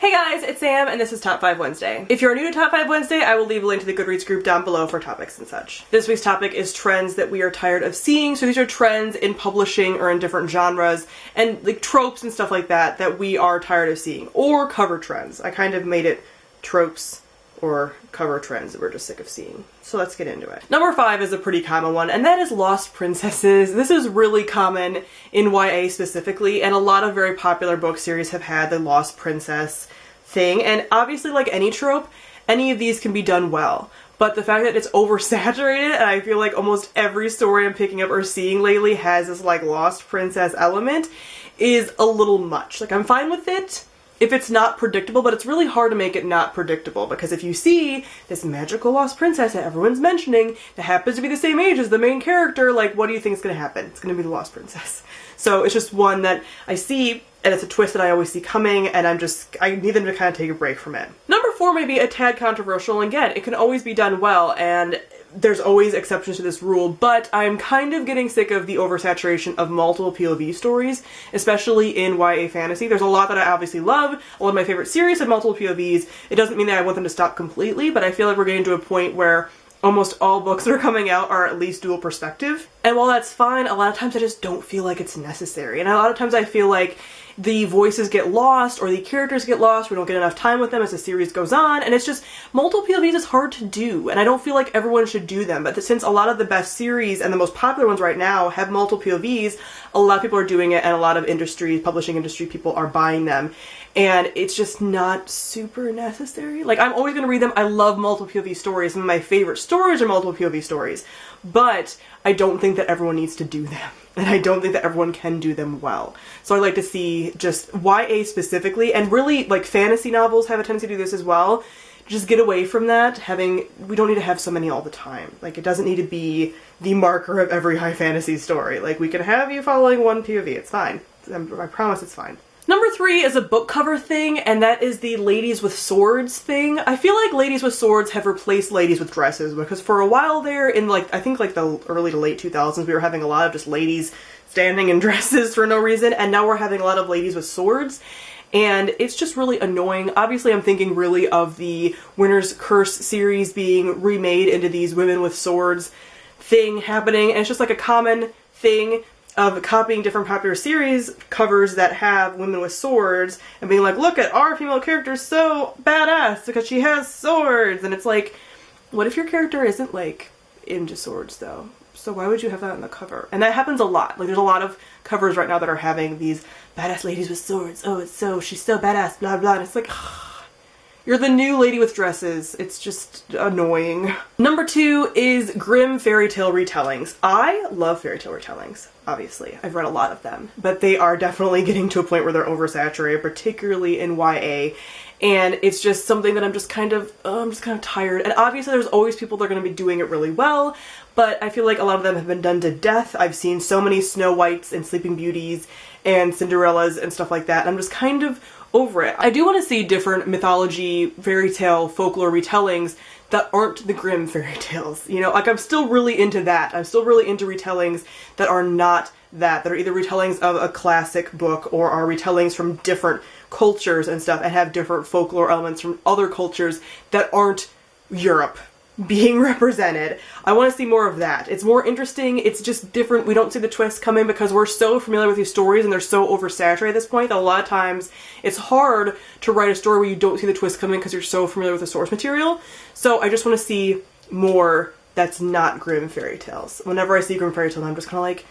Hey guys, it's Sam and this is Top 5 Wednesday. If you're new to Top 5 Wednesday, I will leave a link to the Goodreads group down below for topics and such. This week's topic is trends that we are tired of seeing. So these are trends in publishing or in different genres and like tropes and stuff like that that we are tired of seeing. Or cover trends. I kind of made it tropes or cover trends that we're just sick of seeing. So let's get into it. Number 5 is a pretty common one, and that is lost princesses. This is really common in YA specifically, and a lot of very popular book series have had the lost princess thing, and obviously like any trope, any of these can be done well. But the fact that it's oversaturated, and I feel like almost every story I'm picking up or seeing lately has this like lost princess element, is a little much. Like I'm fine with it if it's not predictable, but it's really hard to make it not predictable, because if you see this magical lost princess that everyone's mentioning that happens to be the same age as the main character, like what do you think is going to happen? It's going to be the lost princess. So it's just one that I see, and it's a twist that I always see coming, and I need them to kind of take a break from it. Number 4 may be a tad controversial, and again, it can always be done well, and there's always exceptions to this rule, but I'm kind of getting sick of the oversaturation of multiple POV stories, especially in YA fantasy. There's a lot that I obviously love. A lot of my favorite series have multiple POVs. It doesn't mean that I want them to stop completely, but I feel like we're getting to a point where almost all books that are coming out are at least dual perspective. And while that's fine, a lot of times I just don't feel like it's necessary. And a lot of times I feel like the voices get lost or the characters get lost. We don't get enough time with them as the series goes on. And it's just, multiple POVs is hard to do. And I don't feel like everyone should do them. But since a lot of the best series and the most popular ones right now have multiple POVs, a lot of people are doing it and a lot of publishing industry people are buying them. And it's just not super necessary. Like, I'm always going to read them. I love multiple POV stories. Some of my favorite stories are multiple POV stories. But I don't think that everyone needs to do them. And I don't think that everyone can do them well. So I like to see just YA specifically, and really like fantasy novels have a tendency to do this as well. Just get away from that. We don't need to have so many all the time. Like, it doesn't need to be the marker of every high fantasy story. Like, we can have you following one POV. It's fine. I promise it's fine. Number 3 is a book cover thing, and that is the ladies with swords thing. I feel like ladies with swords have replaced ladies with dresses, because for a while there in like, I think like the early to late 2000s, we were having a lot of just ladies standing in dresses for no reason, and now we're having a lot of ladies with swords. And it's just really annoying. Obviously, I'm thinking really of the Winter's Curse series being remade into these women with swords thing happening, and it's just like a common thing of copying different popular series covers that have women with swords and being like, look at our female character's so badass because she has swords. And it's like, what if your character isn't like into swords though? So why would you have that on the cover? And that happens a lot. Like, there's a lot of covers right now that are having these badass ladies with swords. Oh, she's so badass, blah, blah. And it's like, you're the new lady with dresses. It's just annoying. Number 2 is grim fairy tale retellings. I love fairy tale retellings, obviously. I've read a lot of them, but they are definitely getting to a point where they're oversaturated, particularly in YA. And it's just something that I'm just kind of tired. And obviously there's always people that are going to be doing it really well, but I feel like a lot of them have been done to death. I've seen so many Snow Whites and Sleeping Beauties and Cinderellas and stuff like that, and I'm just kind of over it. I do want to see different mythology, fairy tale, folklore retellings that aren't the grim fairy tales. You know, like I'm still really into that. I'm still really into retellings that are not that are either retellings of a classic book or are retellings from different cultures and stuff and have different folklore elements from other cultures that aren't Europe being represented. I want to see more of that. It's more interesting. It's just different. We don't see the twists come in because we're so familiar with these stories and they're so oversaturated at this point that a lot of times it's hard to write a story where you don't see the twists come in because you're so familiar with the source material. So I just want to see more that's not grim fairy tales. Whenever I see grim fairy tales, I'm just kind of like,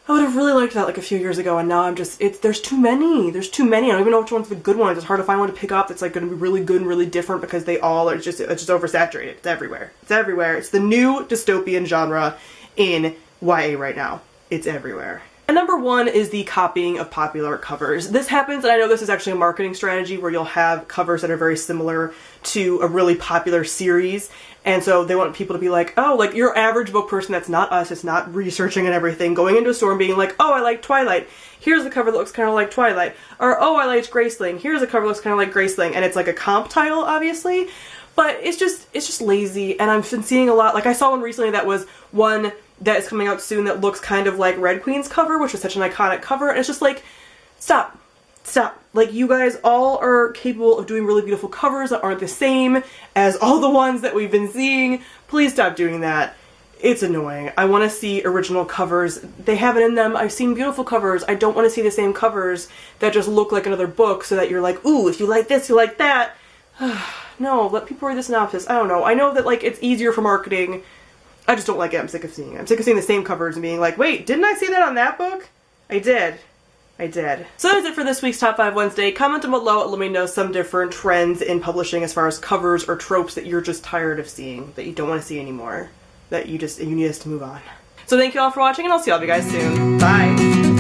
I would have really liked that like a few years ago, and now I'm just, there's too many. There's too many. I don't even know which one's the good one. It's hard to find one to pick up that's like going to be really good and really different because they all are it's just oversaturated. It's everywhere. It's everywhere. It's the new dystopian genre in YA right now. It's everywhere. And number 1 is the copying of popular covers. This happens, and I know this is actually a marketing strategy where you'll have covers that are very similar to a really popular series, and so they want people to be like, oh, like your average book person that's not us, it's not researching and everything, going into a store and being like, oh, I like Twilight. Here's the cover that looks kind of like Twilight. Or, oh, I liked Graceling. Here's a cover that looks kind of like Graceling. And it's like a comp title, obviously, but it's just lazy, and I've been seeing a lot. Like, I saw one recently that was one that is coming out soon that looks kind of like Red Queen's cover, which was such an iconic cover, and it's just like, stop. Stop. Like, you guys all are capable of doing really beautiful covers that aren't the same as all the ones that we've been seeing. Please stop doing that. It's annoying. I want to see original covers. They have it in them. I've seen beautiful covers. I don't want to see the same covers that just look like another book so that you're like, ooh, if you like this, you like that. No, let people read the synopsis. I don't know. I know that, like, it's easier for marketing. I just don't like it. I'm sick of seeing it. I'm sick of seeing the same covers and being like, wait, didn't I see that on that book? I did. I did. So that's it for this week's Top 5 Wednesday. Comment down below and let me know some different trends in publishing as far as covers or tropes that you're just tired of seeing, that you don't want to see anymore, that you need us to move on. So thank you all for watching, and I'll see all of you guys soon. Bye!